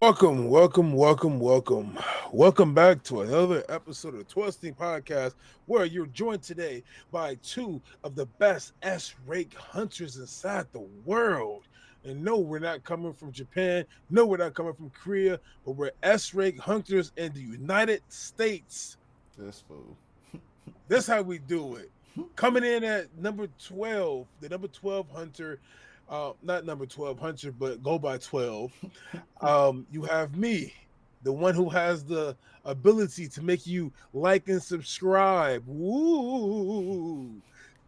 Welcome back to another episode of the Twisting Podcast, where you're joined today by two of the best S-rank hunters inside the world. And no, we're not coming from Japan. No, we're not coming from Korea, but we're S-rank hunters in the United States. This fool. That's how we do it. Coming in at number 12, the number 12 hunter, not number 12 hunter, but go by 12. You have me, the one who has the ability to make you like and subscribe. Woo!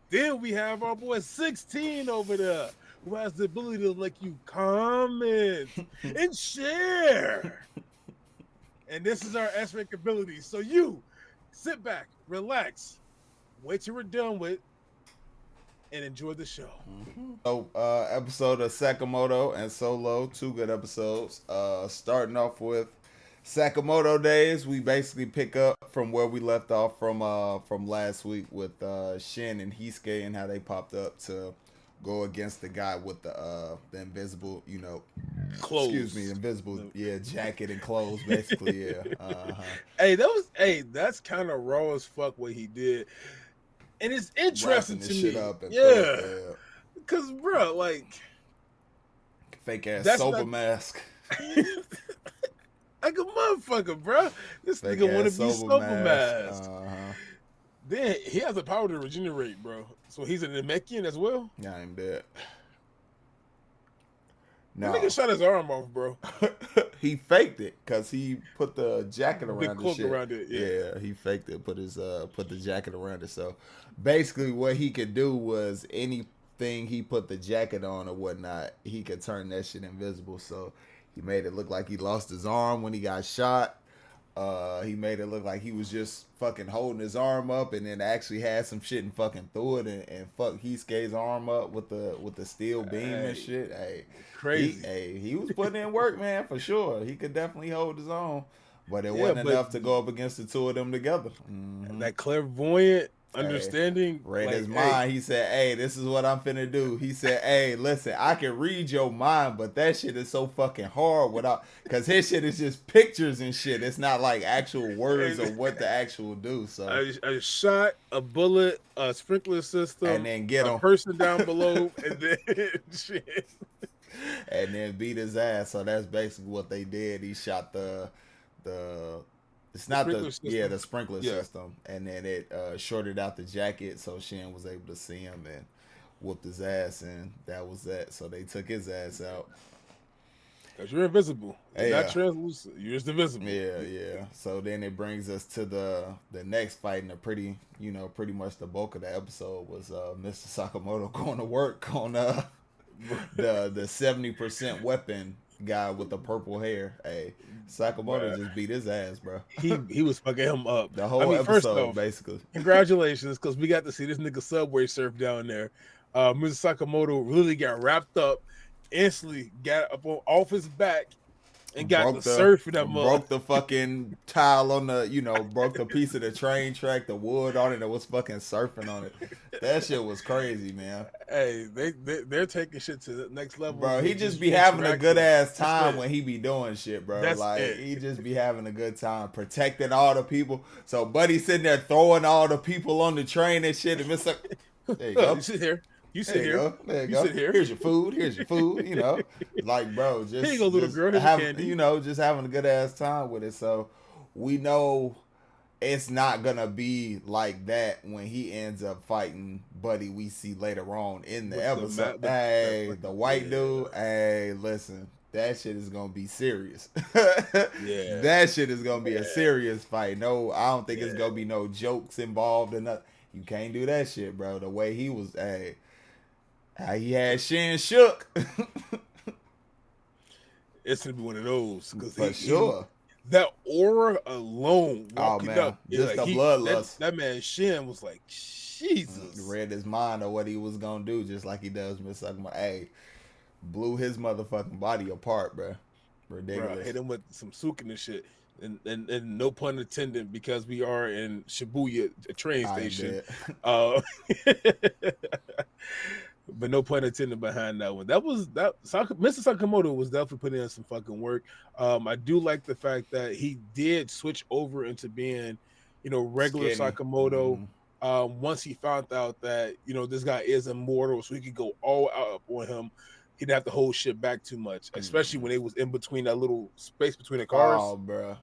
Then we have our boy 16 over there, who has the ability to make you comment and share. And this is our S-rank ability. So you sit back, relax, wait till we're done with, and enjoy the show. Episode of Sakamoto and Solo, two good episodes. Starting off with Sakamoto days, we basically pick up from where we left off from last week with Shin and Hisuke and how they popped up to go against the guy with the invisible, Clothes. Excuse me, invisible, jacket and clothes, basically, yeah. That's kind of raw as fuck what he did. And it's interesting to me. Because, bro, like... Fake ass sober mask. Like a motherfucker, bro. This fake nigga want to be sober mask. Then he has the power to regenerate, bro. So he's an Namekian as well? Yeah, I'm dead. No. That nigga shot his arm off, bro. He faked it because he put the jacket around the shit. Around it, yeah, he faked it. Put the jacket around it. So basically, what he could do was anything he put the jacket on or whatnot, he could turn that shit invisible. So he made it look like he lost his arm when he got shot. He made it look like he was just fucking holding his arm up, and then actually had some shit and fucking threw it and fuck Hisuke's arm up with the steel beam and shit. Hey, crazy. He was putting in work, man, for sure. He could definitely hold his own, but it wasn't enough to go up against the two of them together. Mm-hmm. That clairvoyant understanding, read his mind. He said, "Hey, this is what I'm finna do." He said, "Hey, listen, I can read your mind, but that shit is so fucking hard without, because his shit is just pictures and shit. It's not like actual words or what the actual do." So a shot, a bullet, a sprinkler system, and then get a person down below, and then shit, and then beat his ass. So that's basically what they did. He shot the. It's not the sprinkler system, and then it shorted out the jacket, so Shin was able to see him and whooped his ass, and that was that. So they took his ass out. Cause you're invisible, not translucent. You're just invisible. Yeah. So then it brings us to the next fight, and pretty much the bulk of the episode was Mr. Sakamoto going to work on the 70% weapon guy with the purple hair. Hey, Sakamoto just beat his ass, bro. He was fucking him up the whole episode, first off, basically. Congratulations, because we got to see this nigga subway surf down there. Mr. Sakamoto really got wrapped up, instantly got up off his back and got the surf in that mug. Broke the fucking tile on the, broke the piece of the train track, the wood on it, and was fucking surfing on it. That shit was crazy, man. Hey, they're taking shit to the next level. Bro, he just be having a good ass time when he be doing shit, bro. He just be having a good time protecting all the people. So Buddy's sitting there throwing all the people on the train and shit, and it's like, there you go. You sit here. You sit here. There you go. Sit here. Here's your food. Like, bro, just, here you go, little girl. Just having a good ass time with it. So we know it's not gonna be like that when he ends up fighting Buddy. We see later on in the episode. The white dude. Hey, listen, that shit is gonna be serious. That shit is gonna be a serious fight. No, I don't think it's gonna be no jokes involved or nothing. You can't do that shit, bro. The way he was, how he had Shin shook. It's gonna be one of those, for sure. That aura alone, walking up, just the bloodlust. That man Shin was like, Jesus. Read his mind of what he was gonna do, just like he does Miss Sugma. Hey, blew his motherfucking body apart, bro. Ridiculous. Bro, hit him with some sukin and shit. And no pun intended, because we are in Shibuya, a train station. but no pun intended behind that one. Mr. Sakamoto was definitely putting in some fucking work. I do like the fact that he did switch over into being, regular Skinny. Sakamoto. Once he found out that this guy is immortal, so he could go all out on him. He didn't have to hold shit back too much, especially when it was in between that little space between the cars. Oh, bro.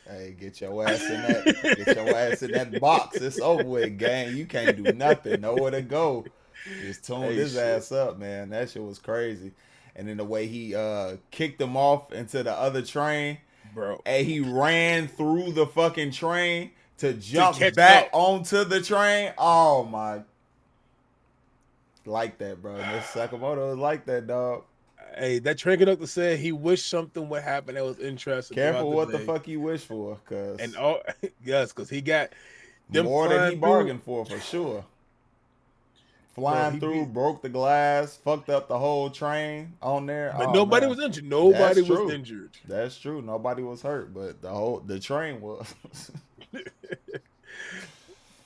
Hey, get your ass in that. Get your ass in that box. It's over with, gang. You can't do nothing. Nowhere to go. Just tuned Hey, his shit, ass up, man. That shit was crazy. And then the way he kicked him off into the other train, bro, and he ran through the fucking train to to jump catch back up. onto the train. Oh my, like that, bro. Mr. Sakamoto is like that, dog. Hey, that train conductor said he wished something would happen that was interesting throughout Careful the what the day. fuck you wish for, And cause all yes, because he got them more than he flying through, bargained for sure. bro. Flying He through, beat, broke the glass, fucked up the whole train on there. but Oh nobody man, was injured. that's Nobody was true. injured. That's true. Nobody was hurt, but the train was.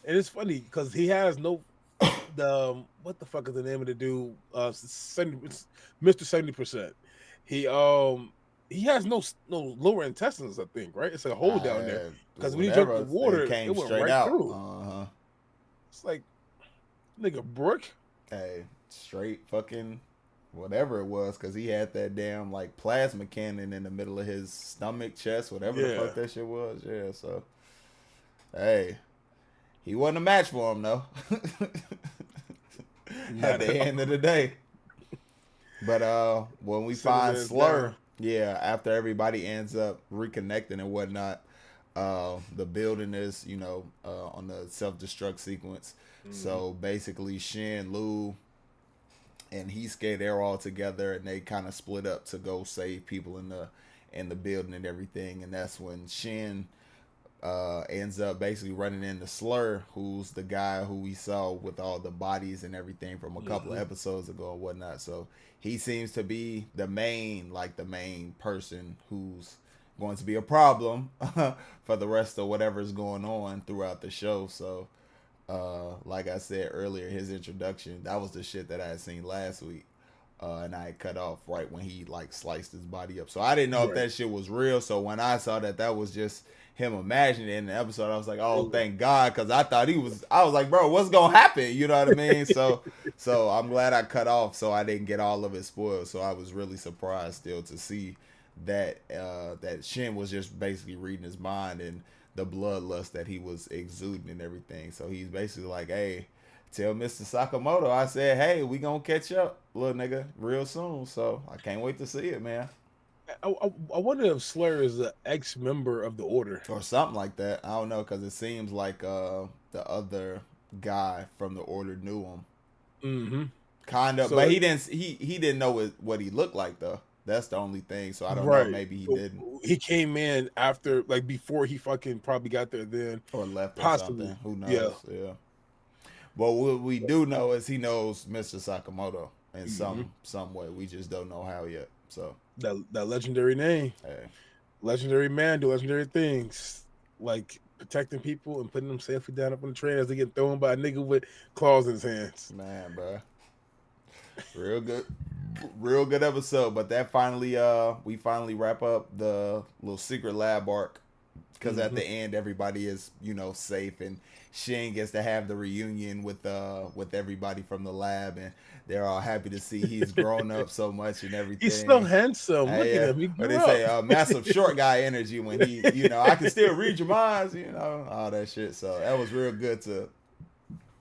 And it's funny because he has no what the fuck is the name of the dude? 70, Mr. 70%. He he has no lower intestines, I think, right? It's a hole down there. Because when he drank the Whatever, it water, it came went straight right out. through. It's like nigga Brooke. Hey, straight fucking whatever it was, because he had that damn like plasma cannon in the middle of his stomach, chest, whatever the Yeah. fuck that shit was. Yeah, so hey, he wasn't a match for him though. At Not the at end of all. the day. But when we Sit his find ass Slur, down. yeah, after everybody ends up reconnecting and whatnot, the building is, on the self destruct sequence. Hmm. So basically Shin, Lu, and Heisuke, they're all together and they kind of split up to go save people in the building and everything. And that's when Shin ends up basically running into Slur, who's the guy who we saw with all the bodies and everything from a couple of Hmm. episodes ago and whatnot. So he seems to be the main person who's going to be a problem for the rest of whatever's going on throughout the show. So, like I said earlier, his introduction, that was the shit that I had seen last week. And I had cut off right when he like sliced his body up. So I didn't know if Right. that shit was real. So when I saw that was just him imagining it in the episode, I was like, oh, It thank God, because I thought he was. I was like, bro, what's gonna happen? You know what I mean? So I'm glad I cut off, so I didn't get all of it spoiled. So I was really surprised still to see that Shin was just basically reading his mind and the bloodlust that he was exuding and everything. So he's basically like, hey, tell Mr. Sakamoto I said, hey, we gonna catch up, little nigga, real soon. So I can't wait to see it, man. I wonder if Slur is an ex-member of the Order. Or something like that. I don't know, because it seems like the other guy from the order knew him, Hmm. kind of, but So he didn't know what he looked like though. That's the only thing. So I don't know. right. Maybe he So didn't he came in after, like before he fucking probably got there. Then or left or possibly, something. Who yeah. knows? Yeah. But what we do know is he knows Mr. Sakamoto in Hmm. some way. We just don't know how yet. So That legendary name, hey, legendary man, do legendary things like protecting people and putting them safely down up on the train as they get thrown by a nigga with claws in his hands. man, bro, real good, real good episode. But that finally, we finally wrap up the little secret lab arc, because at Hmm. the end everybody is safe, and Shin gets to have the reunion with everybody from the lab, and they're all happy to see he's grown up so much and He's so everything. handsome. Look at him. He What they grew up. say, massive short guy energy when he, I can still read your minds, all that shit. So that was real good to,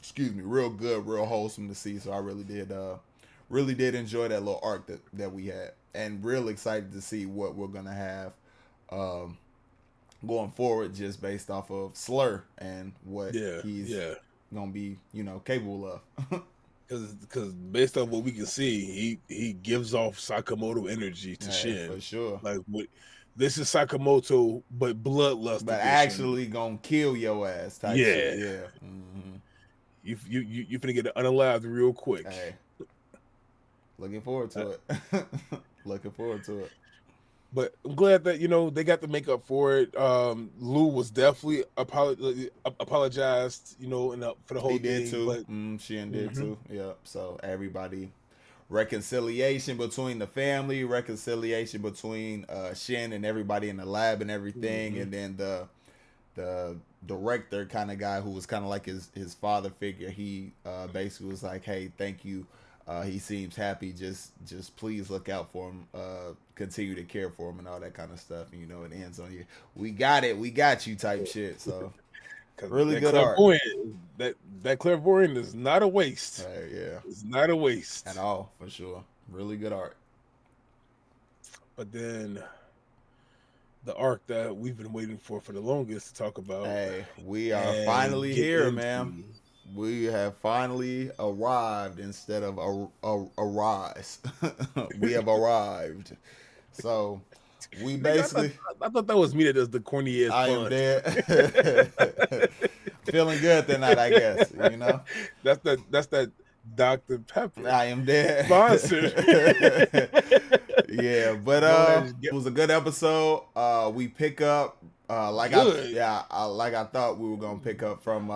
excuse me, real good, real wholesome to see. So I really did enjoy that little arc that we had, and real excited to see what we're gonna have, um, going forward, just based off of Slur and what Yeah, he's yeah. gonna be, capable of. Because based on what we can see, he gives off Sakamoto energy to Hey, for Shin. sure. Like what this is Sakamoto, but bloodlust But edition. actually gonna kill your ass type shit. Yeah, Yeah. Mm-hmm. you finna get unalived real quick. Hey, looking forward Uh, to it. Looking forward to it. But I'm glad that they got to make up for it. Lou was definitely apologized, for the He whole did thing. too. But Shin did mhm, too. Yep. So everybody, reconciliation between the family, reconciliation between Shin and everybody in the lab and everything, mhm. and then the director kind of guy who was kind of like his father figure. He basically was like, "Hey, thank you. He seems happy. Just please look out for him. Continue to care for him and all that kind of stuff." And it ends on you. We got it. We got you type shit. So Because really that good art. that clairvoyant is not a waste. Yeah, It's not a at waste. all for sure. Really good art. But then the arc that we've been waiting for the longest to talk about Hey, we are and finally get here, man. into. We have finally arrived instead of arise. We have arrived. So we Nigga, basically, I thought that was me that does the corny ass I am puns. dead. Feeling good tonight, I guess. That's that Dr. Pepper I am dead. sponsored. Yeah, but Go ahead and it get was a good episode. We pick up good like I thought we were gonna pick up from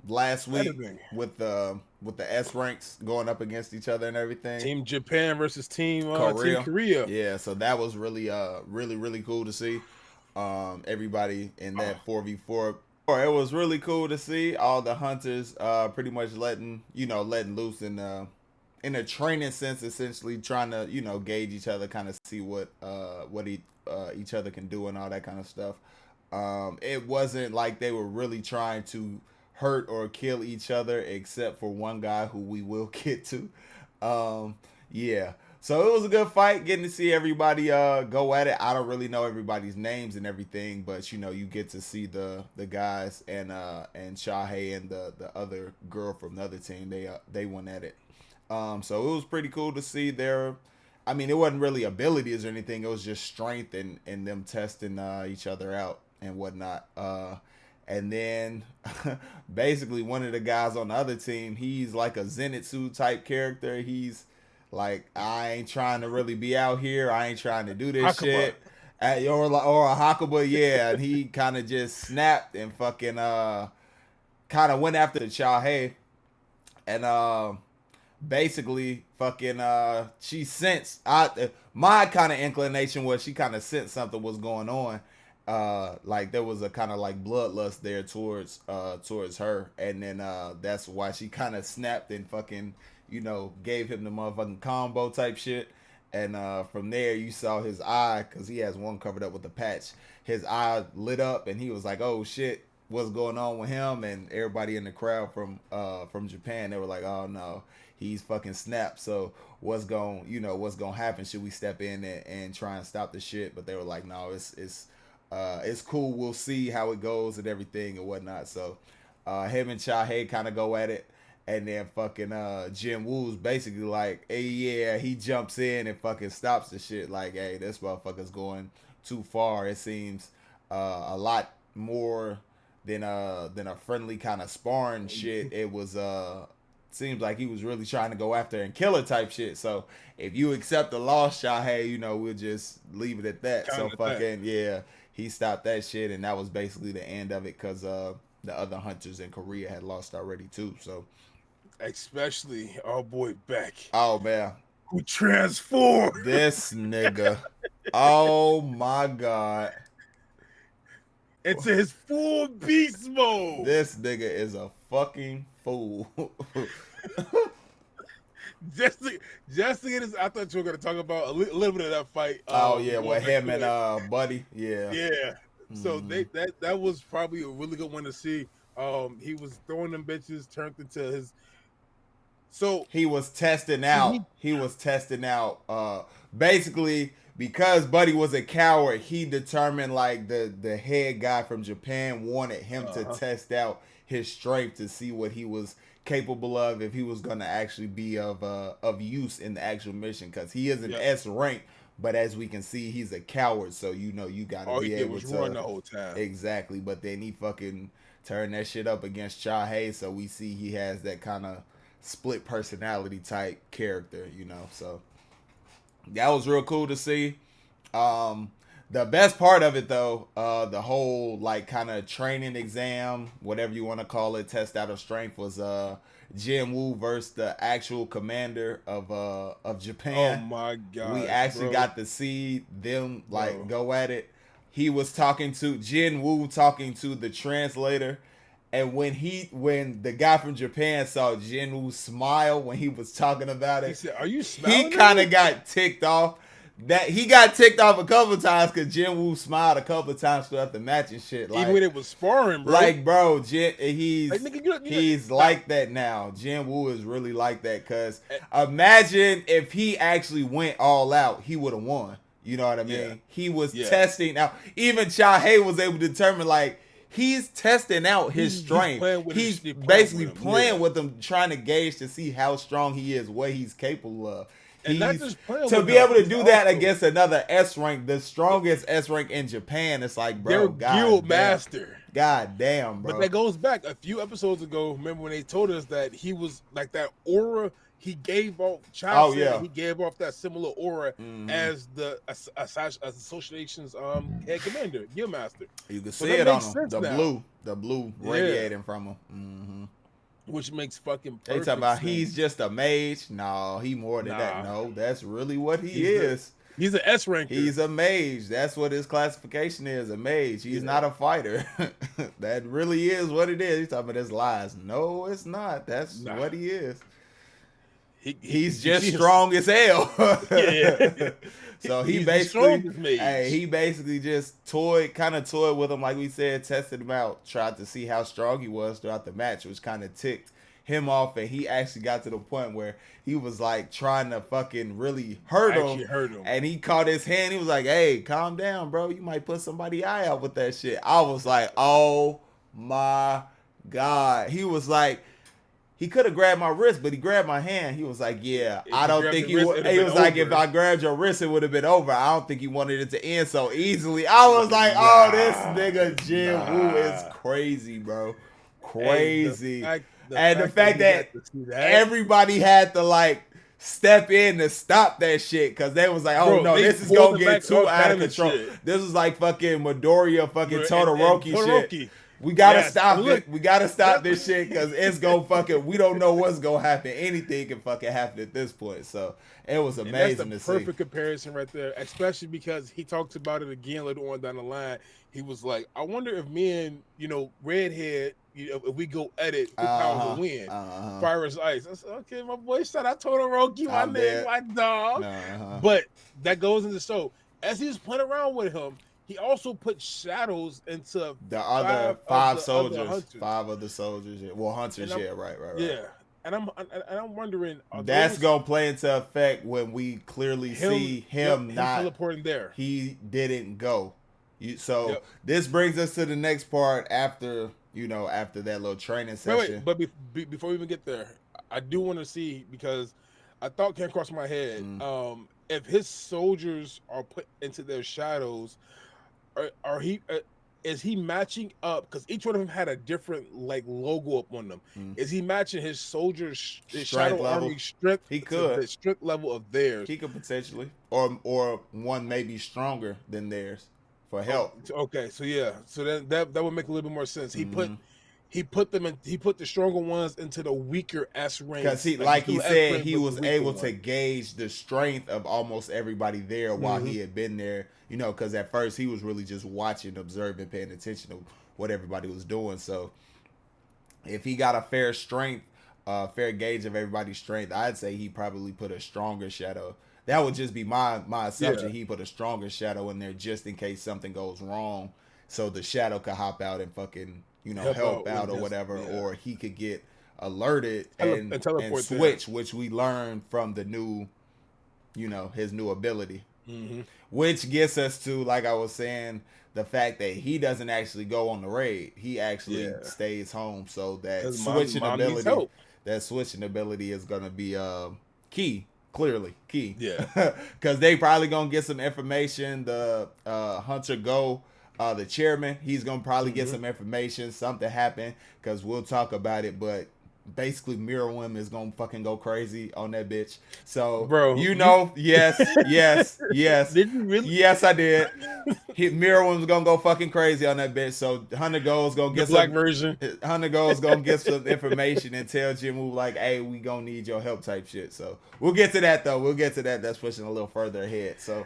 last week editing. with the S ranks going up against each other and everything. Team Japan versus Team Korea. Korea. Yeah, so that was really really cool to see. Everybody in that 4v4. It was really cool to see all the hunters pretty much letting loose in a training sense, essentially trying to gauge each other, kind of see what each other can do and all that kind of stuff. It wasn't like they were really trying to hurt or kill each other, except for one guy who we will get to. Yeah. So it was a good fight, getting to see everybody go at it. I don't really know everybody's names and everything, but you get to see the guys and Shahe and the other girl from the other team. They went at it. So it was pretty cool to see their. I mean, it wasn't really abilities or anything. It was just strength and them testing each other out and whatnot. And then basically one of the guys on the other team, he's like a Zenitsu type character. He's like, I ain't trying to really be out here. I ain't trying to do this Hakaba. shit. Or a Hakuba, yeah. And he kind of just snapped and fucking kind of went after the Chahe. And basically fucking she sensed my kind of inclination was she kind of sensed something was going on, like there was a kind of like bloodlust there towards her, and then that's why she kind of snapped and fucking gave him the motherfucking combo type shit. And from there you saw his eye, because he has one covered up with a patch. His eye lit up and he was like, oh shit, what's going on with him? And everybody in the crowd from Japan, they were like, oh no, he's fucking snapped. So what's gonna happen? Should we step in and try and stop the shit? But they were like, no, it's cool. We'll see how it goes and everything and whatnot. So him and Chahe kind of go at it. And then fucking Jin Woo's basically like, hey, yeah, he jumps in and fucking stops the shit. Like, hey, this motherfucker's going too far. It seems a lot more than a friendly kind of sparring shit. It was seems like he was really trying to go after and kill her type shit. So if you accept the loss, shot, hey, we'll just leave it at that. So Counter that. fucking yeah, he stopped that shit, and that was basically the end of it, because the other hunters in Korea had lost already too. So Especially our boy Beck, oh man, who transformed this nigga, oh my god, into his full beast mode. this nigga is a fucking fool. Just to, just to get his, I thought you were gonna talk about little bit of that fight. Oh yeah, Going with back him to and it. Buddy, yeah. Yeah. So Mm-hmm. that was probably a really good one to see. He was throwing them bitches, turned into his. So He was testing see, out. He was testing out. Basically, because Buddy was a coward, he determined, like, the head guy from Japan wanted him to uh, test out his strength to see what he was capable of, if he was gonna actually be of use in the actual mission. Because he is an yeah, S rank, but as we can see, he's a coward. So you gotta all he be did able was run to the whole time. exactly. But then he fucking turned that shit up against Chahe. So we see he has that kind of split personality type character. So that was real cool to see. The best part of it though, the whole like kind of training exam, whatever you want to call it, test out of strength was Jin Woo versus the actual commander of Oh Japan. my We gosh, actually bro. got to see them like Bro. go at it. He was talking to Jin Woo, talking to the translator, and when the guy from Japan saw Jin Woo smile when he was talking about He it, said, "Are you he smiling at kind me?" of got ticked off. That he got ticked off a couple of times because Jin Woo smiled a couple of times throughout the match and shit. Even when it was sparring, bro. Like, bro, Like, nigga, he's nah, like that now. Jin Woo is really like that because eh, imagine if he actually went all out, he would have won. You know what I yeah, mean? He was yeah. testing out. Even Chahe was able to determine like he's testing out his He's strength. playing with He's he's playing basically with him. playing Yeah. with him, trying to gauge to see how strong he is, what he's capable of. And not He's just playing to with be him, able to he's do that also against another S rank, the strongest S rank in Japan. It's like, their bro, guild god damn, master. god damn, But bro. that goes back a few episodes ago. Remember when they told us that he was like that aura he gave off? Chad Oh said yeah, he gave off that similar aura mm-hmm. as the association's head commander, guild master. You can So see that it on makes him. sense now. The blue Yeah, radiating from him. Mm-hmm. which makes fucking They talk perfect about sense. he's just a mage. No, he more than that. Nah, No, that's really what he he's is. he's an S ranker. He's a mage. That's what his classification is, a mage. He's Yeah. not a fighter. That really is what it is. He's talking about his lies. No, it's not. That's Nah, what he is. you He's just see his- strong as hell. Yeah. So he He's the basically, strongest mage. hey, he basically just toyed with him, like we said, tested him out, tried to see how strong he was throughout the match, which kind of ticked him off, and he actually got to the point where he was like trying to fucking really hurt him, and he caught his hand. He was like, "Hey, calm down, bro. You might put somebody's eye out with that shit." I was like, "Oh my god!" He was like, he could have grabbed my wrist, but he grabbed my hand. He was like, "Yeah, If I he don't grabbed think your he wrist, would." it'd He have was been like, over. "If I grabbed your wrist, it would have been over." I don't think he wanted it to end so easily. I was like, "Oh, this nigga Jin Woo is crazy, bro, crazy." Hey, The fact that that everybody had to like step in to stop that shit because they was like, "Oh Bro, no, they this is pulled gonna it get back too all out of kinds of control." shit. This was like fucking Midoriya, fucking and Todoroki Todoroki. shit. We gotta Yes, stop and look, it. We gotta stop this shit because it's gonna fucking. We don't know what's gonna happen. Anything can fucking happen at this point. So it was And amazing that's to the see. perfect comparison right there, especially because he talks about it again later on down the line. He was like, "I wonder if me and Redhead, if we go at it, who powers will win?" Fire as ice. I said, "Okay, my boy, shout out Todoroki, my nigga, my dog." But that goes into show as he was playing around with him. He also put shadows into The other five soldiers, other hunters. 5 other soldiers. Well, hunters, yeah, right. Yeah, and I'm wondering, that's gonna play into effect when we clearly see him not teleporting there. He didn't go. This brings us to the next part after after that little training session. But before we even get there, I do want to see, because I thought came across my head, if his soldiers are put into their shadows, is he matching up? Because each one of them had a different like logo up on them. Is he matching his soldiers, his shadow army strength? He could the strength level of theirs. He could potentially, or one may be stronger than theirs for help. Okay, so yeah, so then that would make a little bit more sense. He put the stronger ones into the weaker S ranks, because he said he was able to gauge the strength of almost everybody there while he had been there. Because at first he was really just watching, observing, paying attention to what everybody was doing. So if he got a fair gauge of everybody's strength, I'd say he probably put a stronger shadow. That would just be my assumption. Yeah. He put a stronger shadow in there just in case something goes wrong, so the shadow could hop out and fucking help out or whatever, or he could get alerted and switch, which we learned from the new, his new ability. Which gets us to, like I was saying, the fact that he doesn't actually go on the raid. He actually stays home. So that switching ability is going to be key. Clearly key. Yeah. Because they probably going to get some information. The Hunter Go, the chairman, he's going to probably get some information. Something happened, because we'll talk about it. But basically Miriam is gonna fucking go crazy on that bitch. So bro. you You know, yes, did you really? yes, I did. Miriam's gonna go fucking crazy on that bitch. So Hunter Gold's gonna The get black some. version. Hunter Gold's gonna get some information and tell Jim Woo like, "Hey, we gonna need your help," type shit. So we'll get to that though. We'll get to that. That's pushing a little further ahead. So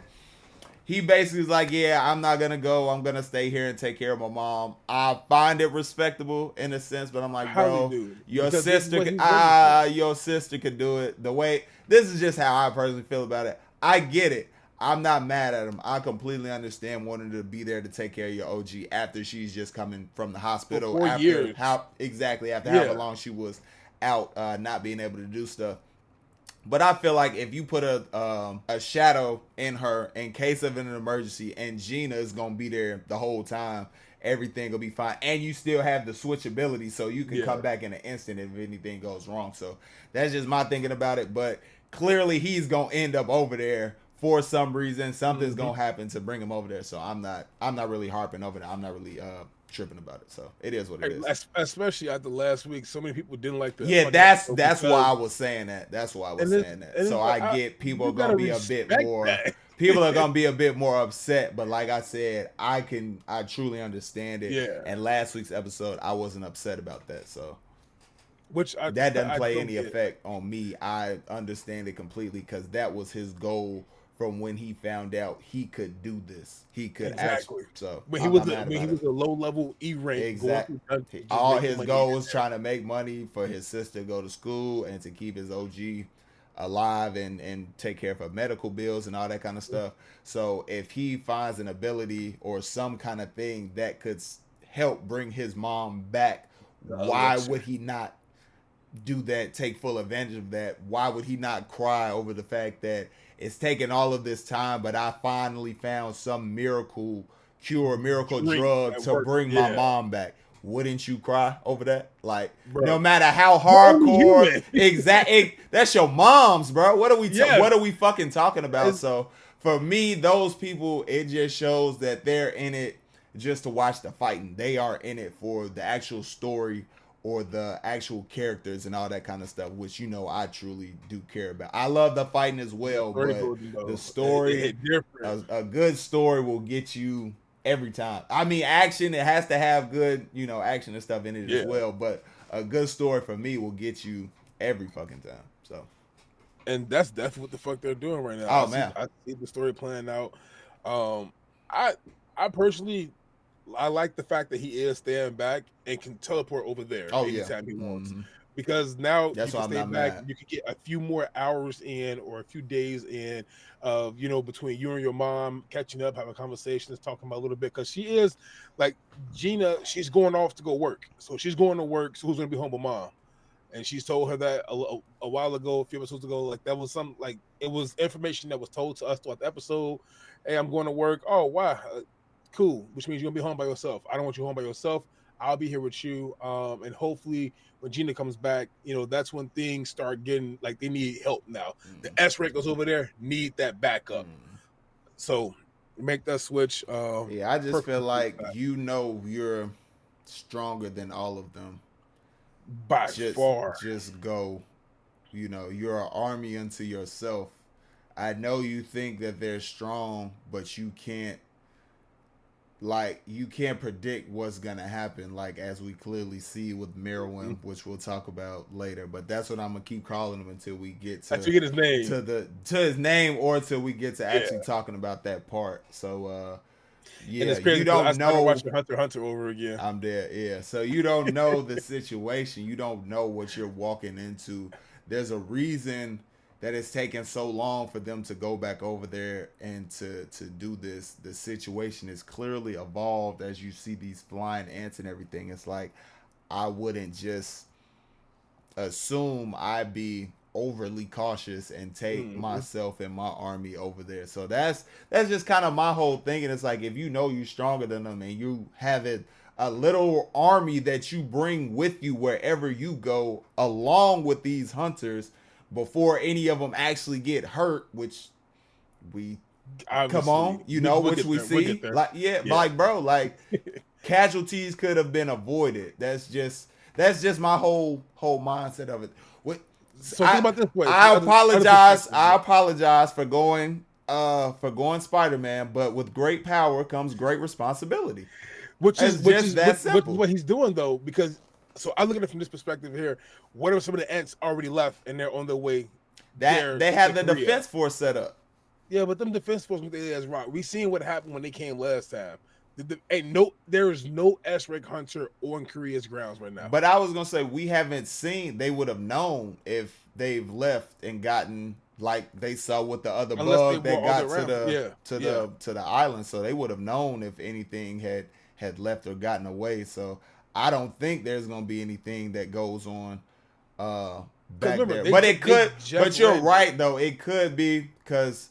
he basically was like, "Yeah, I'm not gonna go. I'm gonna stay here and take care of my mom." I find it respectable in a sense, but I'm like, Highly bro, do your because this is sister, what he's working for. your sister could do it. The way this is just how I personally feel about it. I get it. I'm not mad at him. I completely understand wanting to be there to take care of your OG after she's just coming from the For hospital four after years. after however Yeah. long she was out, not being able to do stuff. But I feel like if you put a shadow in her in case of an emergency, and Gina is gonna be there the whole time, everything will be fine. And you still have the switchability, so you can come Yeah. back in an instant if anything goes wrong. So that's just my thinking about it. But clearly, he's gonna end up over there for some reason. Something's Mm-hmm. gonna happen to bring him over there. So I'm not really harping over that. I'm not really tripping about it. So it is what it is. Especially after last week, so many people didn't like the Yeah, fucking that's episode that's why I because was saying that. That's why I was and it's saying that. and So it's I like get people are you gonna gotta be a bit respect more. that. People are gonna be a bit more upset, but like I said, I truly understand it. Yeah, And last week's episode, I wasn't upset about that. So which that doesn't I play don't any get. effect on me. I understand it completely because that was his goal from when he found out he could do this. He could actually. Exactly. So When he I'm was not mad when he about it. was a low level E rank going Exact. through country, just All making his money. goal was trying to make money for his sister to go to school and to keep his OG alive and take care of her medical bills and all that kind of stuff. So if he finds an ability or some kind of thing that could help bring his mom back, The why elixir. would he not do that, take full advantage of that? Why would he not cry over the fact that it's taken all of this time, but I finally found some miracle cure, miracle Drink drug at to work. bring my Yeah, mom back? Wouldn't you cry over that? Like, no bro. matter how You're only hardcore, human. that's your mom's, bro. Yes. What are we fucking talking about? It's, So for me, those people, it just shows that they're in it just to watch the fighting. They are in it for the actual story or the actual characters and all that kind of stuff, which I truly do care about. I love the fighting as the well, story but golden the though. It story, hit different. a good story will get you every time. I mean, action, it has to have good, action and stuff in it as Yeah. well, but a good story for me will get you every fucking time. So, And that's what the fuck they're doing right now. oh man. I see the story playing out. Um, I I personally I like the fact that he is staying back and can teleport over there Oh yeah. anytime he wants. Hmm. Because now you That's why can I'm stay not back, mad. you can get a few more hours in or a few days in of between you and your mom catching up, having conversations, talking about a little bit. Because she is like Gina, she's going off to go work, so she's going to work. So who's going to be home with mom? And she's told her that a while ago, a few episodes ago. Like that was some like it was information that was told to us throughout the episode. Hey, I'm going to work. Oh, wow, cool. Which means you're gonna be home by yourself. I don't want you home by yourself. I'll be here with you. And hopefully, when Gina comes back, that's when things start getting like they need help now. The Mm. S rank goes over there, need that backup. Mm. So make that switch. Yeah, I just feel Perfectly like fine. you're stronger than all of them. By just far. just go. You're an army unto yourself. I know you think that they're strong, but you can't predict what's gonna happen, like as we clearly see with Merwin, Mhm. which we'll talk about later. But that's what I'm gonna keep calling him until we get I forget his name. to his name, or until we get to Yeah. actually talking about that part. So And yeah, it's you crazy because I don't started know. watching Hunter x Hunter over again. I'm there. Yeah. So you don't know the situation. You don't know what you're walking into. There's a reason that it's taken so long for them to go back over there and to do this. The situation is clearly evolved as you see these flying ants and everything. It's like I wouldn't just assume I'd be overly cautious and take Mhm. myself and my army over there. So that's just kind of my whole thing. And it's like if you know you're stronger than them and you have a little army that you bring with you wherever you go, along with these hunters, before any of them actually get hurt, which we come on, Obviously, we'll which get we there. We'll get see, there. like yeah, Yeah. like bro, like casualties could have been avoided. That's just That's just my whole mindset of it. So think about it this way. I Other apologize. perspective. I apologize for going Spider-Man, but with great power comes great responsibility. Which is It's just that which is simple. what he's doing though, because so I look at it from this perspective here. What if some of the ants already left and they're on their way That there they to have the Korea? defense force set up. Yeah, but them defense force with the as rock. We seen what happened when they came last time. There is no S-Rig Hunter on Korea's grounds right now. But I was gonna say we haven't seen. They would have known if they've left and gotten like they saw with the other Unless they bug were that all got around. Yeah, yeah. to the island. So they would have known if anything had left or gotten away. So I don't think there's gonna be anything that goes on back Remember, there. But it could. But you're landed. right though. It could be because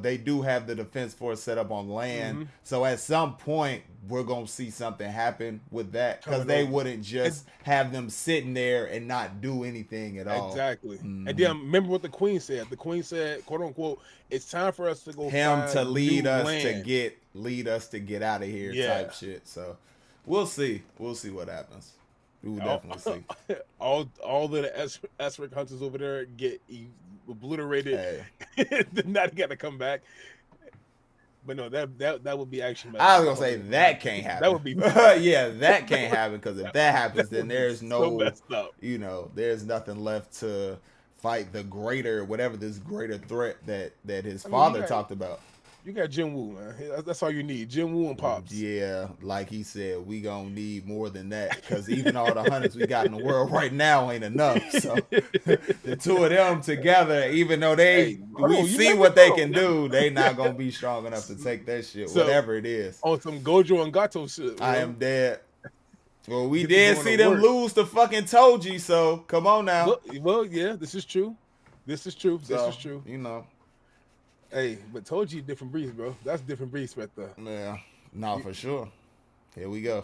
they do have the defense force set up on land. Mm-hmm. So at some point we're gonna see something happen with that because they wouldn't just have them sitting there and not do anything at all. Exactly. Mm-hmm. And then remember what the Queen said. The Queen said, "quote unquote," it's time for us to go Him to lead us land. to get out of here type shit. So we'll see. We'll see what happens. We will definitely see. All of the S-Rig Hunters over there get obliterated. Hey. Not got to come back. But no, that would be action. I was gonna say that can't happen. That would be yeah, that can't happen because if that happens, then there's no, there's nothing left to fight the greater, whatever this greater threat that his father talked about. You got Jin Woo, man. That's all you need. Jin Woo and Pops. Yeah, like he said, we gonna need more than that because even all the hunters we got in the world right now ain't enough. So the two of them together, even though we see what they can do, they not gonna be strong enough to take that shit, whatever it is. On some Gojo and Gato shit. Bro. I am dead. Well, we did see them lose to fucking Toji, so come on now. Well, yeah, this is true. This is true. You know. Hey, but Toji different breeds, bro. That's different breeds right there. Yeah, no, for sure. Here we go.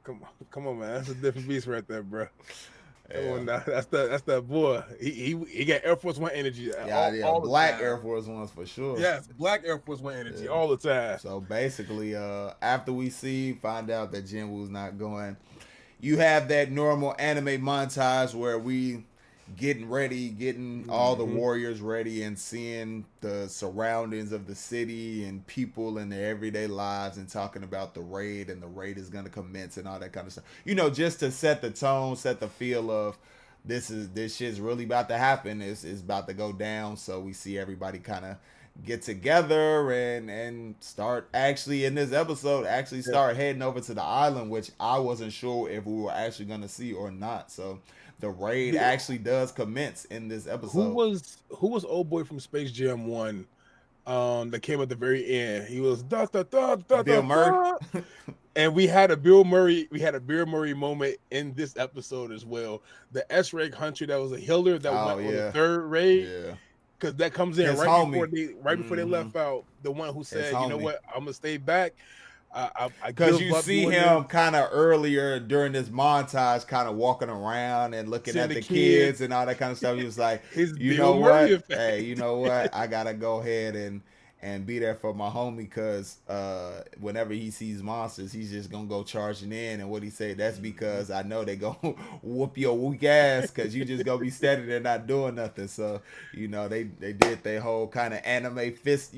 Come on, man. That's a different beast right there, bro. Come on now. That's that boy. He got Air Force One energy. All black Air Force Ones for sure. Yes, black Air Force One energy all the time. So basically, after we find out that Jin Woo's not going, you have that normal anime montage where we getting ready, getting all the warriors ready and seeing the surroundings of the city and people in their everyday lives and talking about the raid and the raid is going to commence and all that kind of stuff. You know, just to set the tone, set the feel of this shit's really about to happen. It's about to go down. So we see everybody kind of get together and start actually in this episode start heading over to the island, which I wasn't sure if we were actually going to see or not. So the raid actually does commence in this episode. Who was old boy from Space Jam 1 that came at the very end? He was Bill Murray. And we had a Bill Murray moment in this episode as well. The S-Rig Hunter that was a healer that went on the third raid. Yeah. Because that comes in before they left out. The one who said, "You know what? I'm gonna stay back." Because you see him kind of earlier during this montage, kind of walking around and looking at the kids and all that kind of stuff. He was like, "You know what? Hey, you know what? I gotta go ahead and be there for my homie because whenever he sees monsters, he's just gonna go charging in." And what he said, that's because I know they gonna whoop your weak ass because you just gonna be standing there not doing nothing. So you know they did their whole kind of anime fist,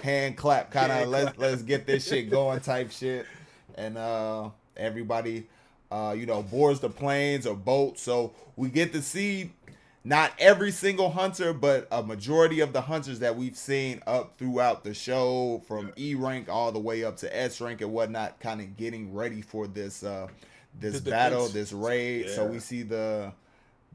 hand clap kind of let's get this shit going type shit. And everybody boards the planes or boats, so we get to see not every single hunter, but a majority of the hunters that we've seen up throughout the show, from E rank all the way up to S rank and whatnot, kind of getting ready for this battle, this raid. Yeah. So we see the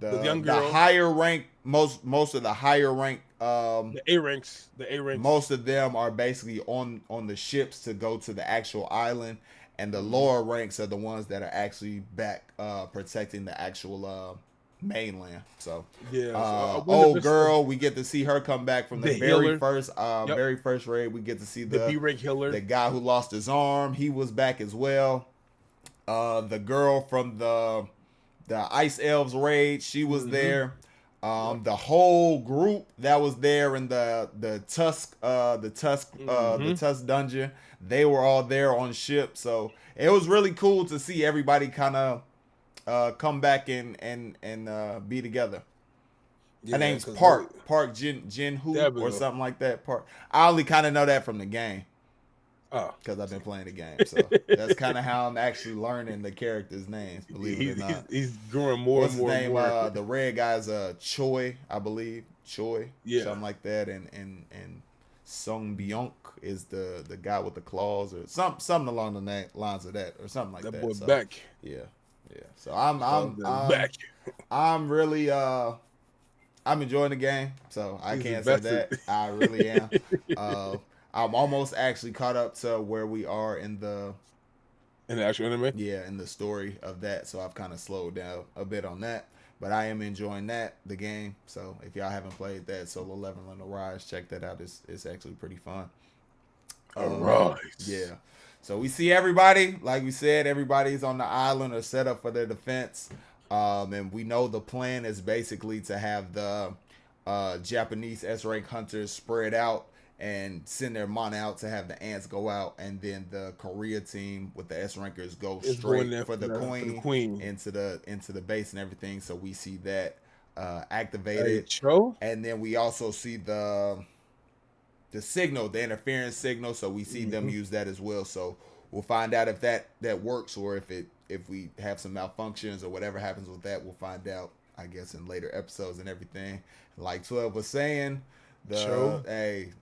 higher rank, most of the higher rank, the A ranks. Most of them are basically on the ships to go to the actual island, and the lower ranks are the ones that are actually back protecting the actual mainland. So old girl, we get to see her come back from the very first raid. We get to see the B-rank healer, the guy who lost his arm. He was back as well. The girl from the Ice Elves raid, she was there. The whole group that was there in the Tusk dungeon, they were all there on ship. So it was really cool to see everybody kind of come back and be together. Her Yeah, name's because Park Jin Hu there we or go. something like that. Park. I only kind of know that from the game Oh, because I've been playing the game. So that's kind of how I'm actually learning the characters' names. Believe it or not. he's growing more What's and his more and name? more. The red guy's Choi, I believe. Choi, Yeah, something like that. And Sung Byung is the guy with the claws or something along the lines of that or something like that that. boy So back. yeah, yeah. So Back. I'm really I'm enjoying the game. So I He's can't say invested. that. I really am. Uh, I'm almost actually caught up to where we are in the In the actual anime. in the story of that. So I've kind of slowed down a bit on that. But I am enjoying the game. So if y'all haven't played that Solo Leveling on the Rise, check that out. It's actually pretty fun. All right. Yeah. So we see everybody, like we said, everybody's on the island or set up for their defense. And we know the plan is basically to have the Japanese S rank hunters spread out and send their mana out to have the ants go out, and then the Korea team with the S rankers go It's going straight there for the for the queen queen. into the base and everything. So we see that Hey, activated, Cho. and then we also see the signal, the interference signal. So we see them use that as well. So we'll find out if that works or if we have some malfunctions or whatever happens with that. We'll find out, I guess, in later episodes and everything. Like 12 was saying, Cho.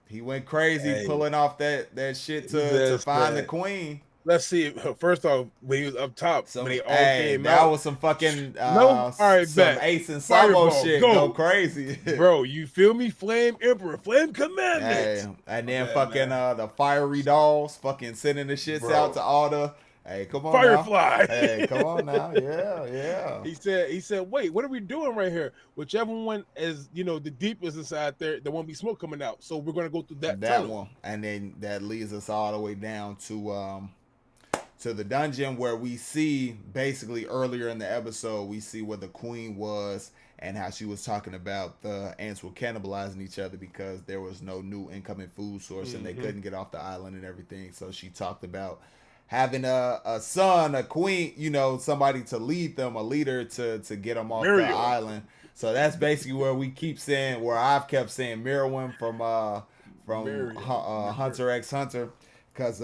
he went crazy Hey, pulling off that shit he to just find the said. queen. Let's see. First off, when he was up top, when Some they all came that out. was some fucking No, all right, some bet. Ace and Sabo Fireball, shit. Go go, crazy. bro. You feel me? Flame Emperor, Flame Hey, Commandment. and My then bad, fucking man. the fiery dolls fucking sending the shits out Bro, to all the hey, come on now. Firefly. Hey, come on now. Yeah, yeah. He said, wait, what are we doing right here? Whichever one is, the deepest inside there won't be smoke coming out. So we're gonna go through that That tunnel. one. And then that leads us all the way down to the dungeon where we see basically earlier in the episode we see where the queen was and how she was talking about the ants were cannibalizing each other because there was no new incoming food source and they couldn't get off the island and everything. So she talked about having a son, a queen, somebody to lead them, a leader to get them off the Miriam. island. So that's basically where I've kept saying Mirwin from Miriam. Hunter x Hunter, because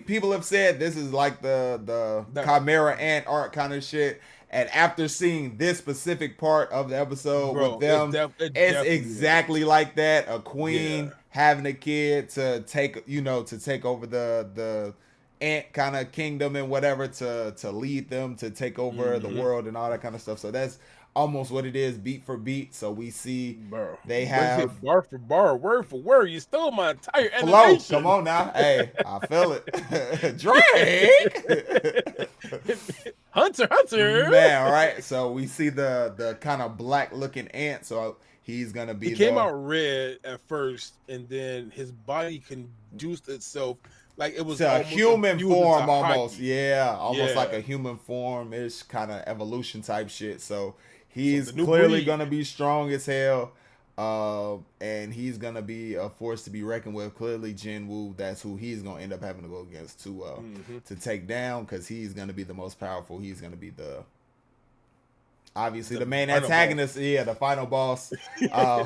people have said this is like the Chimera Ant art kind of shit. And after seeing this specific part of the episode with Bro, them, it's definitely exactly like that. A queen Yeah. having a kid to take over the ant kind of kingdom and whatever to lead them to take over the world and all that kind of stuff. So that's almost what it is, beat for beat. So we see Bro. they What is have it? Bar for bar, word for word. You stole my entire flow. animation. Come on now. Hey, I feel it. Drake. Hunter. Man, all right. So we see the kind of black looking ant. So he's gonna be He came out red at first, and then his body conduced itself like it was to a human form almost. Haki. Yeah, almost like Yeah. a human form ish kind of evolution type shit. So So he's the new clearly breed. gonna be strong as hell. And he's gonna be a force to be reckoned with. Clearly, Jin Woo, that's who he's gonna end up having to go against to take down, because he's gonna be the most powerful. He's gonna be obviously the main antagonist. Boss. Yeah, the final boss.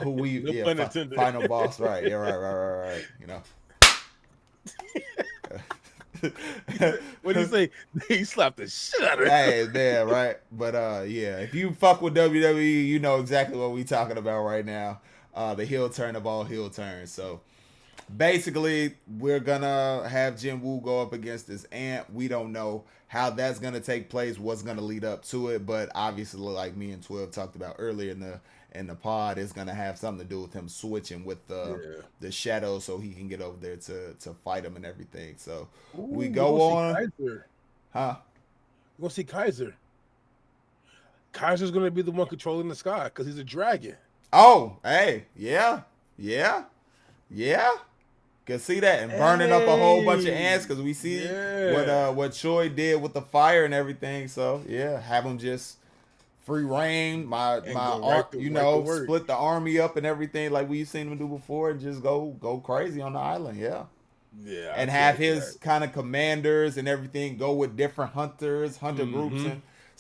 Who we No pun intended. Final boss. Right. Yeah. Right. You know. What do you say? He slapped the shit out of him. Hey, man, right? But yeah, if you fuck with WWE, you know exactly what we talking about right now. The heel turn of all heel turns. So basically, we're gonna have Jin Woo go up against this ant. We don't know how that's gonna take place, what's gonna lead up to it, but obviously, like me and 12 talked about earlier in the pod, it's gonna have something to do with him switching with the shadow so he can get over there to fight him and everything. So we go on. Kaiser. Huh? We're gonna see Kaiser. Kaiser's gonna be the one controlling the sky because he's a dragon. Oh, hey, yeah. Can see that, and burning up a whole bunch of ants, because we see what Choi did with the fire and everything. So yeah, have him just free reign, split the army up and everything like we've seen him do before, and just go crazy on the island. Yeah, and have his kind of commanders and everything go with different hunter groups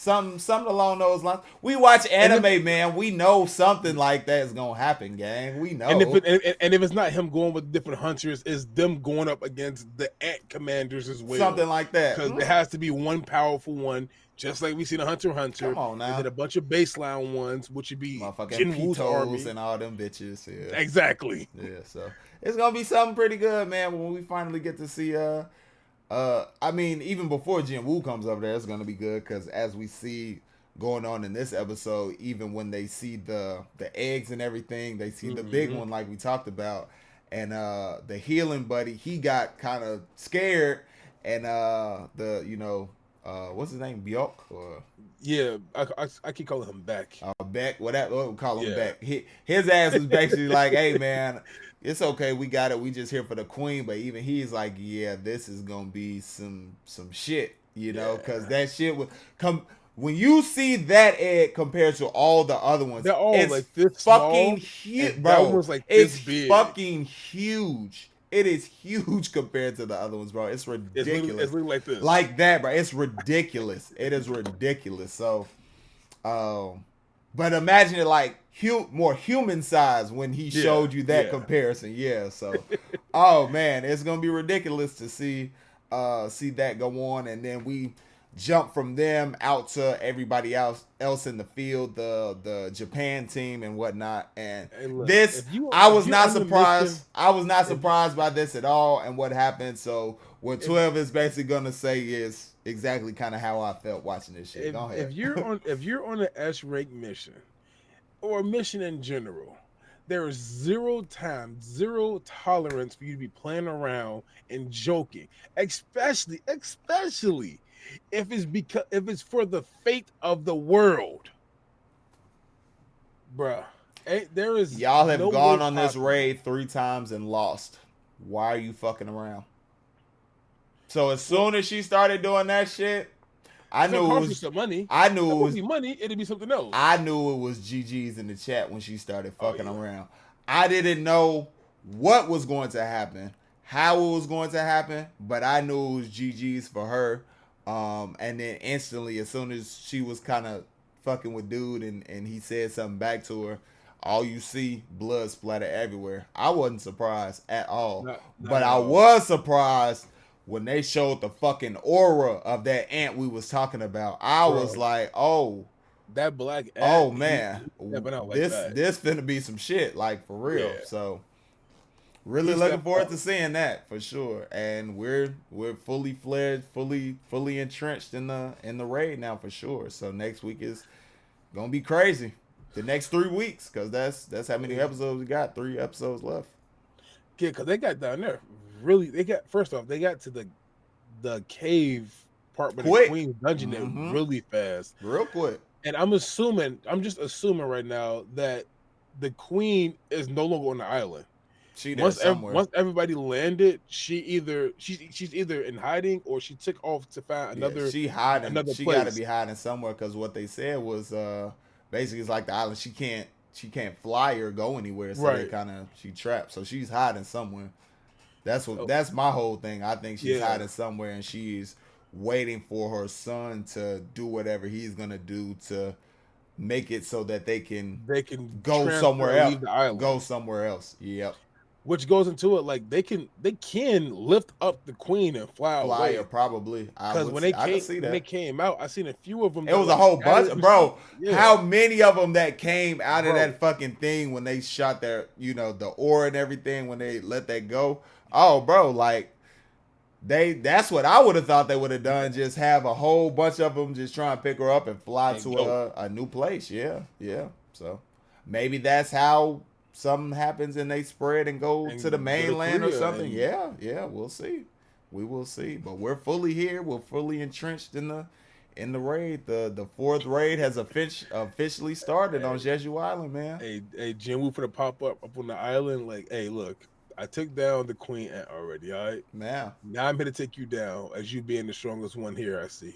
Something along those lines. We watch And anime, man. We know something like that is gonna happen, gang. We And if know. if it's not him going with different hunters, it's them going up against the ant commanders as well. Something like that. Because there has to be one powerful one, just like we see the Hunter, Come on and then now. a bunch of baseline ones, which would be Motherfucking Jin Woo's Pitos army. and all them bitches. Yeah. Exactly. Yeah, so it's gonna be something pretty good, man, when we finally get to see I mean, even before Jin Woo comes over there, it's gonna be good because as we see going on in this episode, even when they see the eggs and everything, they see the big one like we talked about, and the healing buddy, he got kind of scared, and the what's his name, Bjork or Yeah, I keep calling him Beck. Beck, what we call him Yeah. Beck. His ass was basically like, hey man, it's okay, we got it, we just here for the queen. But even he's like, yeah, this is gonna be some shit, because that shit would come when you see that egg compared to all the other ones. They're all It's like this fucking small, huge, and bro. that one's like It's this big. fucking huge. It is huge compared to the other ones, bro. It's ridiculous. It's looking like this, like that, bro. It's ridiculous. It is ridiculous. So. But imagine it like more human size when he showed you that comparison. Yeah, so oh man, it's gonna be ridiculous to see that go on, and then we jump from them out to everybody else in the field, the Japan team and whatnot. And look, this, I was not surprised. I was not surprised by this at all and what happened. So what 12 is basically gonna say is exactly kind of how I felt watching this shit. Go ahead. If you're on an S rank mission or a mission in general, there is zero tolerance for you to be playing around and joking, especially if it's for the fate of the world, bruh. There is y'all have gone on this raid 3 times and lost. Why are you fucking around? So as soon as she started doing that shit, I knew it was some money. I knew it was money. It'd be something else. I knew it was GG's in the chat when she started fucking around. I didn't know what was going to happen, how it was going to happen, but I knew it was GG's for her. And then instantly, as soon as she was kind of fucking with dude and he said something back to her, all you see, blood splatter everywhere. I wasn't surprised at all. But I was surprised when they showed the fucking aura of that ant we was talking about. I was like, oh. That black ant. Oh, man. Like this finna be some shit, like, for real. Yeah. So, really looking forward to seeing that, for sure. And we're fully fledged, fully entrenched in the raid now, for sure. So, next week is gonna be crazy. The next 3 weeks, because that's how many episodes we got. 3 episodes left. Yeah, because they got down there. Really, they got to the cave part with the Queen's dungeon there really fast. Real quick. And I'm just assuming right now that the Queen is no longer on the island. Once everybody landed, she's either in hiding or she took off to find another. She hiding. Another she place. Got to be hiding somewhere because what they said was basically it's like the island. She can't fly or go anywhere, so she trapped. So she's hiding somewhere. That's my whole thing. I think she's hiding somewhere and she's waiting for her son to do whatever he's gonna do to make it so that they can go somewhere else. Go somewhere else. Yep. Which goes into it like they can lift up the Queen and fly away. Probably. Because when they came out, I seen a few of them. It was a whole bunch, bro. Yeah. How many of them that came out of that fucking thing when they shot their, the ore and everything when they let that go? Oh, bro, like that's what I would have thought they would have done. Just have a whole bunch of them just try and pick her up and fly to a new place. Yeah. So maybe that's how something happens and they spread and go to the mainland or something. Yeah, we'll see. We will see. But we're fully here. We're fully entrenched in the raid. The 4th raid has officially started on Jeju Island, man. Hey, Jin Woo for the pop up on the island. Like, hey, look, I took down the Queen Ant already. All right. Now I'm here to take you down as you being the strongest one here. I see.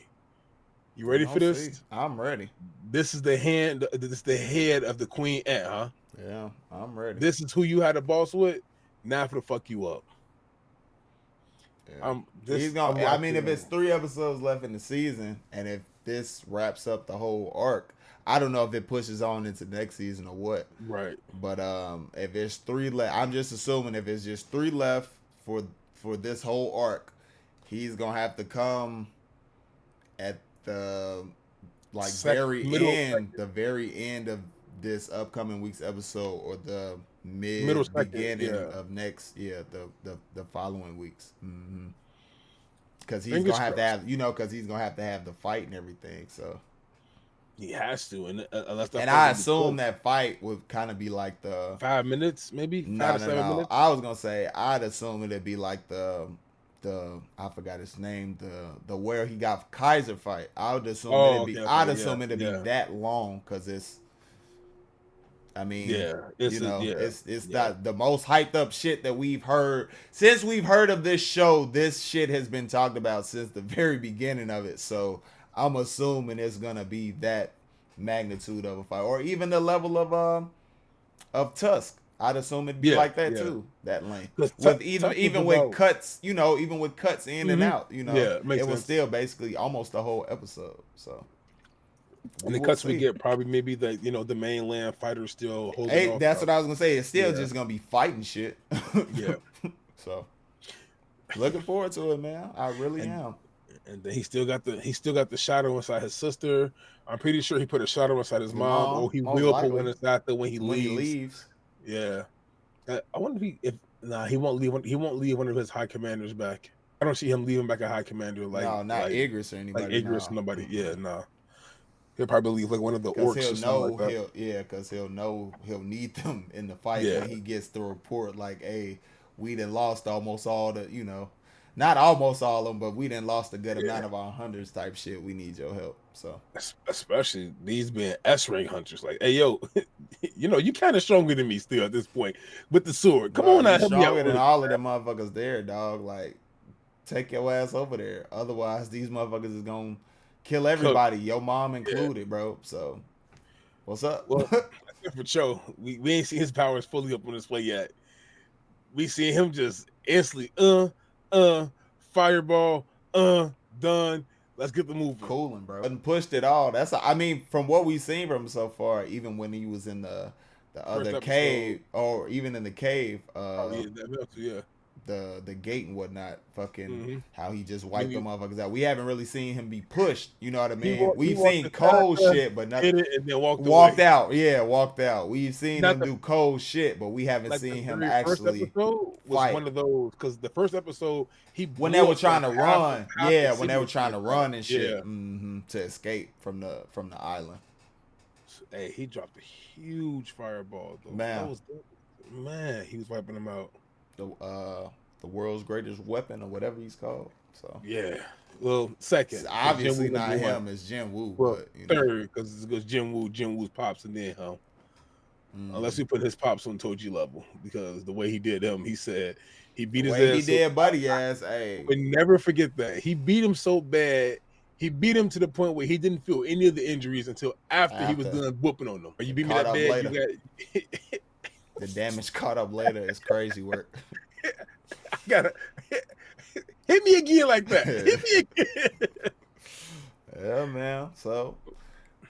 You ready for this? I'm ready. This is the hand. This is the head of the Queen Ant, huh? Yeah, I'm ready. This is who you had a boss with. Now for the fuck you up. Yeah. He's gonna. I mean, if it's 3 episodes left in the season, and if this wraps up the whole arc. I don't know if it pushes on into next season or what. Right. But if there's 3 left, I'm just assuming if it's just 3 left for this whole arc, he's gonna have to come at the like the very end of this upcoming week's episode, or the middle mid second, beginning of next, the following weeks. Because he's Fingers gonna have to crossed. have, because he's gonna have to have the fight and everything. So He has to, and unless that and fight I gonna be quick. assume that fight would kind of be like the 5 minutes, maybe no, 5 to 7 no. minutes. I was gonna say I'd assume it'd be like the I forgot his name, the where he got Kaiser fight. I would assume it'd be be that long, because it's, I mean, it's not the most hyped up shit that we've heard since we've heard of this show. This shit has been talked about since the very beginning of it. So I'm assuming it's gonna be that magnitude of a fight, or even the level of Tusk. I'd assume it'd be like that too, that length. With even with cuts, even with cuts in and out, it was still basically almost the whole episode. So, and the cuts we get probably maybe the mainland fighter still holding off. That's what I was gonna say. It's still just gonna be fighting shit. Yeah. So, looking forward to it, man. I really am. And then he still got the shadow inside his sister. I'm pretty sure he put a shadow inside his mom. Or he will put one inside there when he leaves. Yeah. I wonder if he won't leave. He won't leave one of his high commanders back. I don't see him leaving back a high commander like not Igris or anybody. Like Igris or nobody. Yeah, no. He'll probably leave like one of the orcs or something like that. Because he'll know he'll need them in the fight when he gets the report like, hey, we done lost almost all the, not almost all of them, but we done lost a good amount of our hunters type shit. We need your help. So especially these being S-rank hunters, like, hey yo, you kind of stronger than me still at this point with the sword. Come on out, help me out. Stronger than all of them motherfuckers there, dog. Like, take your ass over there. Otherwise, these motherfuckers is gonna kill everybody, your mom included, bro. So, what's up? Well, for sure, we ain't seen his powers fully up on display yet. We see him just instantly, fireball, done. Let's get the move. Cooling, bro. And pushed it all. From what we've seen from him so far, even when he was in the other cave, or even in the cave, the gate and whatnot, fucking how he just wiped the motherfuckers out. We haven't really seen him be pushed. You know what I mean? We've seen cold shit, but nothing. And then walked out. Yeah, walked out. We've seen him do cold shit, but we haven't seen him actually fight. One of those, because the first episode when they were trying to run, when they were trying to run and shit, to escape from the island. Hey, he dropped a huge fireball though. Man, he was wiping them out. The world's greatest weapon, or whatever he's called. So yeah, well, second, it's obviously not him. It's Jin Woo. Well, but, third, because it goes Jin Woo's pops, and then him. Unless we put his pops on Toji level, because the way he did him, he said he beat his ass. He did buddy ass. Hey, but never forget that he beat him so bad. He beat him to the point where he didn't feel any of the injuries until after he was done whooping on them. Or you beat me that bad, you got the damage caught up later. It's crazy work. I gotta hit me again like that. Hit me again. Yeah, man. So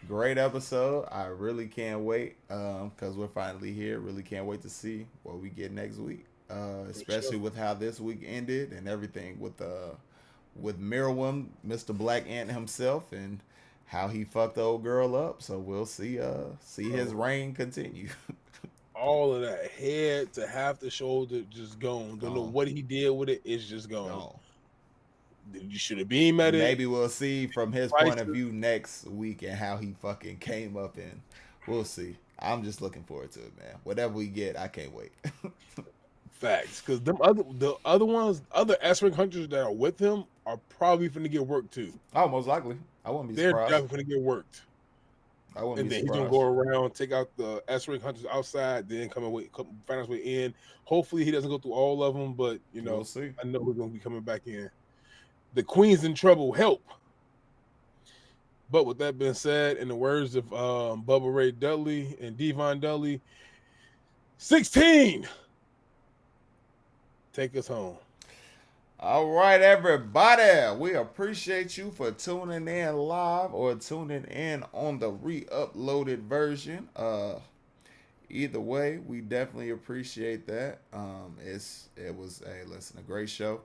great episode. I really can't wait, because we're finally here. Really can't wait to see what we get next week, especially with how this week ended and everything with Miriam, Mr. Black Ant himself, and how he fucked the old girl up. So we'll see his reign continue. All of that head to half the shoulder just gone. Don't know what he did with it. It's just gone. You should have been at it. Maybe we'll see from his point of view next week and how he fucking came up, and we'll see. I'm just looking forward to it, man. Whatever we get, I can't wait. Facts, because the other S-rank hunters that are with him are probably finna get worked too. Oh, most likely. I wouldn't be surprised. They're definitely finna get worked. I wouldn't be surprised. And then he's gonna go around, take out the S-rank hunters outside, then find his way in. Hopefully he doesn't go through all of them, but we'll see. I know we're gonna be coming back in. The Queen's in trouble. Help! But with that being said, in the words of Bubba Ray Dudley and Devon Dudley, 16. Take us home. All right, everybody. We appreciate you for tuning in live or tuning in on the re-uploaded version. Either way, we definitely appreciate that. It was a great show.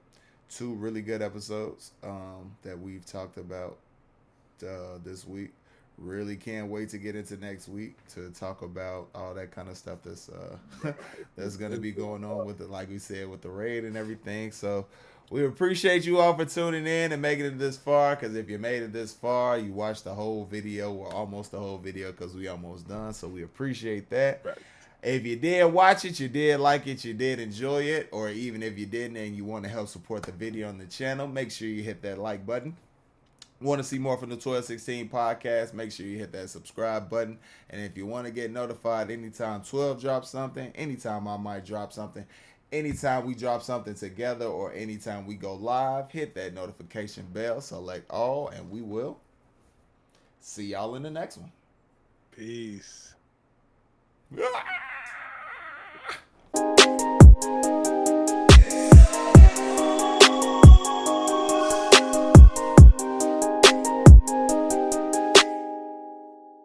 Two really good episodes that we've talked about this week. Really can't wait to get into next week to talk about all that kind of stuff that's that's gonna be going on with it, like we said, with the raid and everything. So we appreciate you all for tuning in and making it this far. Because if you made it this far, you watched the whole video or almost the whole video because we almost done. So we appreciate that. Right. If you did watch it, you did like it, you did enjoy it, or even if you didn't and you want to help support the video on the channel, make sure you hit that like button. Want to see more from the 1216 podcast, make sure you hit that subscribe button. And if you want to get notified anytime 12 drops something, anytime I might drop something, anytime we drop something together, or anytime we go live, hit that notification bell, select all, and we will see y'all in the next one. Peace.